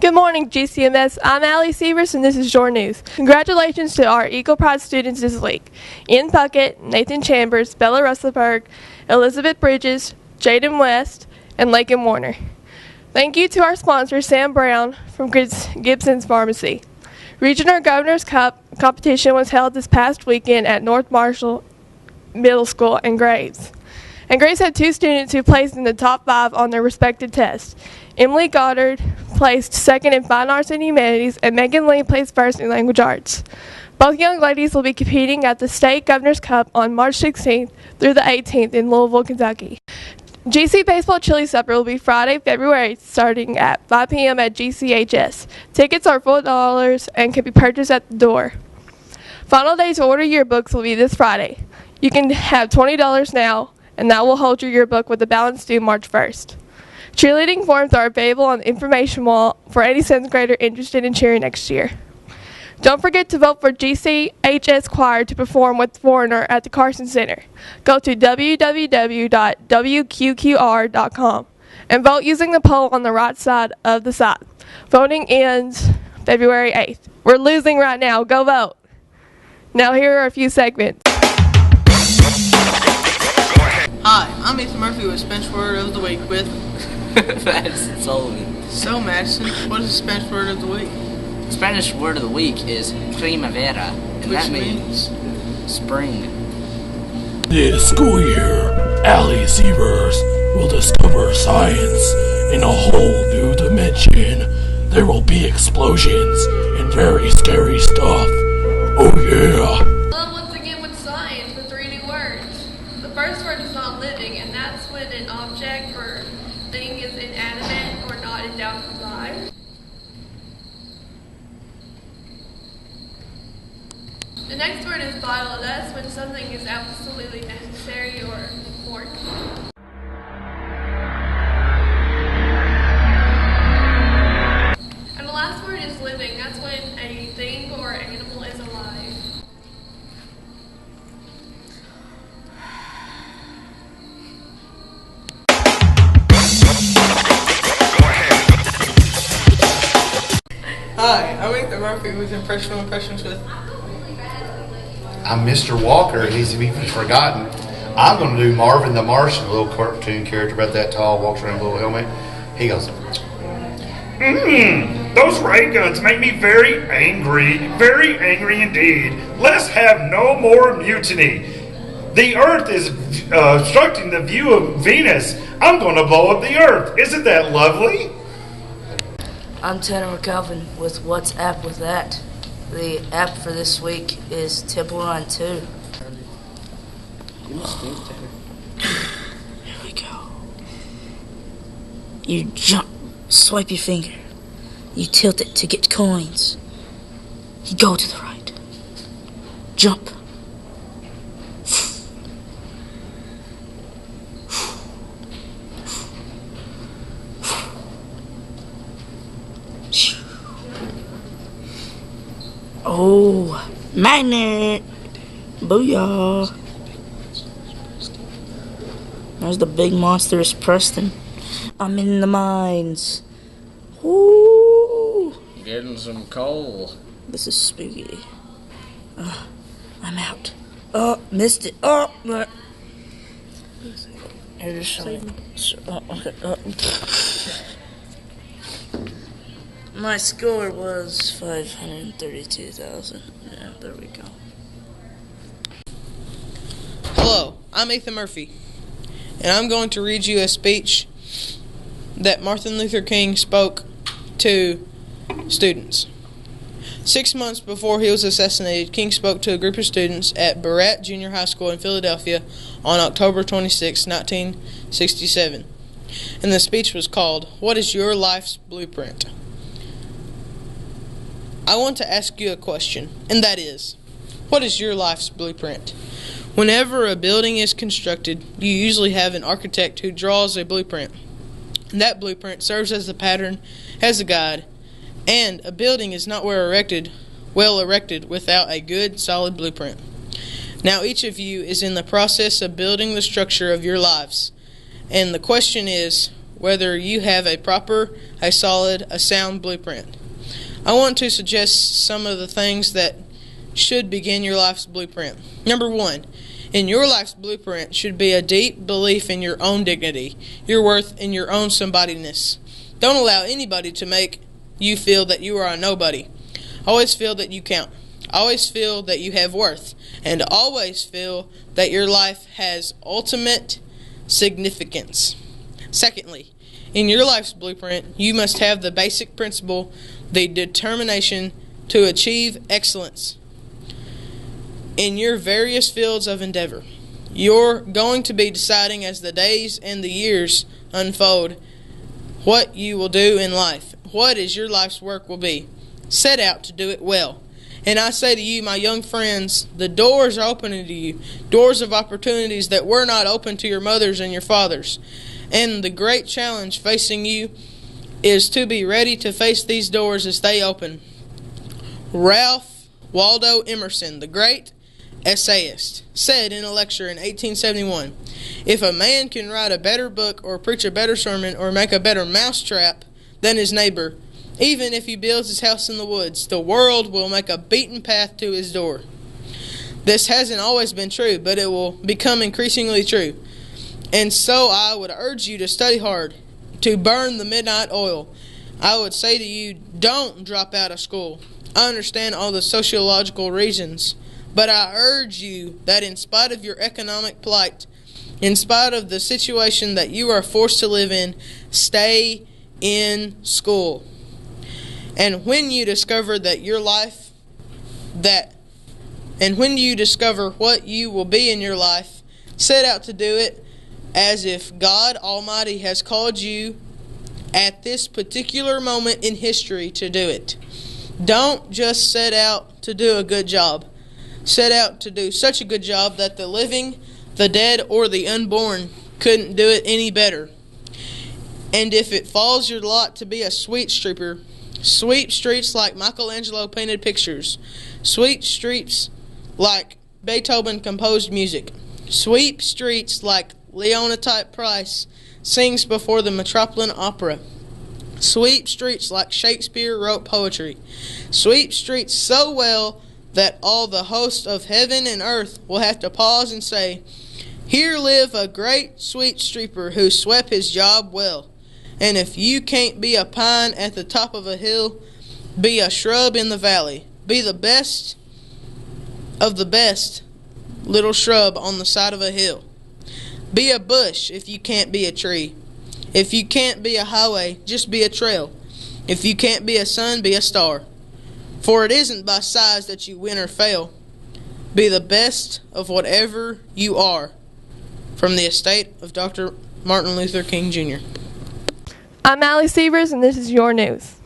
Good morning, GCMS. I'm Allie Sievers, and this is your news. Congratulations to our Eagle Pride students this week. Ian Puckett, Nathan Chambers, Bella Russellberg, Elizabeth Bridges, Jaden West, and Lakin Warner. Thank you to our sponsor, Sam Brown from Gibson's Pharmacy. Regional Governor's Cup competition was held this past weekend at North Marshall Middle School and Graves. And Graves had two students who placed in the top 5 on their respective tests. Emily Goddard placed second in Fine Arts and Humanities, and Megan Lee placed first in Language Arts. Both young ladies will be competing at the State Governor's Cup on March 16th through the 18th in Louisville, Kentucky. GC Baseball Chili Supper will be Friday, February 8th, starting at 5 p.m. at GCHS. Tickets are $4 and can be purchased at the door. Final day to order yearbooks will be this Friday. You can have $20 now, and that will hold your yearbook with the balance due March 1st. Cheerleading forms are available on the information wall for any 7th grader interested in cheering next year. Don't forget to vote for GCHS Choir to perform with Foreigner at the Carson Center. Go to www.wqqr.com and vote using the poll on the right side of the site. Voting ends February 8th. We're losing right now. Go vote. Now here are a few segments. Hi, I'm Ethan Murphy with Spanish Word of the Week with Madison Sullivan. So Madison, what is the Spanish Word of the Week? Spanish word of the week is primavera, and that means spring. This school year, Allie Sievers will discover science in a whole new dimension. There will be explosions and very scary stuff. Oh yeah! Once again with science with 3 new words. The first word is not living, and that's when an object or thing is inanimate or not endowed with life. The next word is vital. That's when something is absolutely necessary or important. And the last word is living. That's when a thing or animal is alive. Hi, I'm Ethan Murphy with Impressionable Impressions with I'm Mr. Walker, and he's even forgotten. I'm going to do Marvin the Martian, a little cartoon character about that tall, walks around with a little helmet. He goes, Those ray guns make me very angry indeed. Let's have no more mutiny. The Earth is obstructing the view of Venus. I'm going to blow up the Earth. Isn't that lovely? I'm Tanner McCalvin with What's App With That. The app for this week is Temple Run 2. Here we go. You jump, swipe your finger. You tilt it to get coins. You go to the right. Jump. Oh, magnet! Booyah! There's the big monstrous Preston. I'm in the mines. Ooh! Getting some coal. This is spooky. I'm out. Oh, missed it. Oh! Here's something. Okay. My score was 532,000. Yeah, there we go. Hello, I'm Ethan Murphy, and I'm going to read you a speech that Martin Luther King spoke to students. 6 months before he was assassinated, King spoke to a group of students at Barat Junior High School in Philadelphia on October 26, 1967. And the speech was called, What is Your Life's Blueprint? I want to ask you a question, and that is, what is your life's blueprint? Whenever a building is constructed, you usually have an architect who draws a blueprint. And that blueprint serves as a pattern, as a guide, and a building is not well erected without a good, solid blueprint. Now each of you is in the process of building the structure of your lives, and the question is, whether you have a solid, a sound blueprint. I want to suggest some of the things that should begin your life's blueprint. Number one, in your life's blueprint should be a deep belief in your own dignity, your worth, and your own somebodyness. Don't allow anybody to make you feel that you are a nobody. Always feel that you count. Always feel that you have worth. And always feel that your life has ultimate significance. Secondly, in your life's blueprint, you must have the basic principle, the determination to achieve excellence in your various fields of endeavor. You're going to be deciding as the days and the years unfold what you will do in life. What is your life's work will be. Set out to do it well. And I say to you, my young friends, the doors are opening to you. Doors of opportunities that were not open to your mothers and your fathers. And the great challenge facing you is to be ready to face these doors as they open. Ralph Waldo Emerson, the great essayist, said in a lecture in 1871, "If a man can write a better book or preach a better sermon or make a better mousetrap than his neighbor, even if he builds his house in the woods, the world will make a beaten path to his door." This hasn't always been true, but it will become increasingly true. And so I would urge you to study hard, to burn the midnight oil. I would say to you, don't drop out of school. I understand all the sociological reasons, but I urge you that in spite of your economic plight, in spite of the situation that you are forced to live in, stay in school. And when you discover that your life, when you discover what you will be in your life, set out to do it as if God Almighty has called you at this particular moment in history to do it. Don't just set out to do a good job. Set out to do such a good job that the living, the dead, or the unborn couldn't do it any better. And if it falls your lot to be a sweet streeter, sweep streets like Michelangelo painted pictures, sweep streets like Beethoven composed music, sweep streets like Leontype Price sings before the Metropolitan Opera, sweep streets like Shakespeare wrote poetry, sweep streets so well that all the hosts of heaven and earth will have to pause and say, "Here live a great sweet sweeper who swept his job well." And if you can't be a pine at the top of a hill, be a shrub in the valley. Be the best of the best little shrub on the side of a hill. Be a bush if you can't be a tree. If you can't be a highway, just be a trail. If you can't be a sun, be a star. For it isn't by size that you win or fail. Be the best of whatever you are. From the estate of Dr. Martin Luther King Jr. I'm Allie Sievers, and this is your news.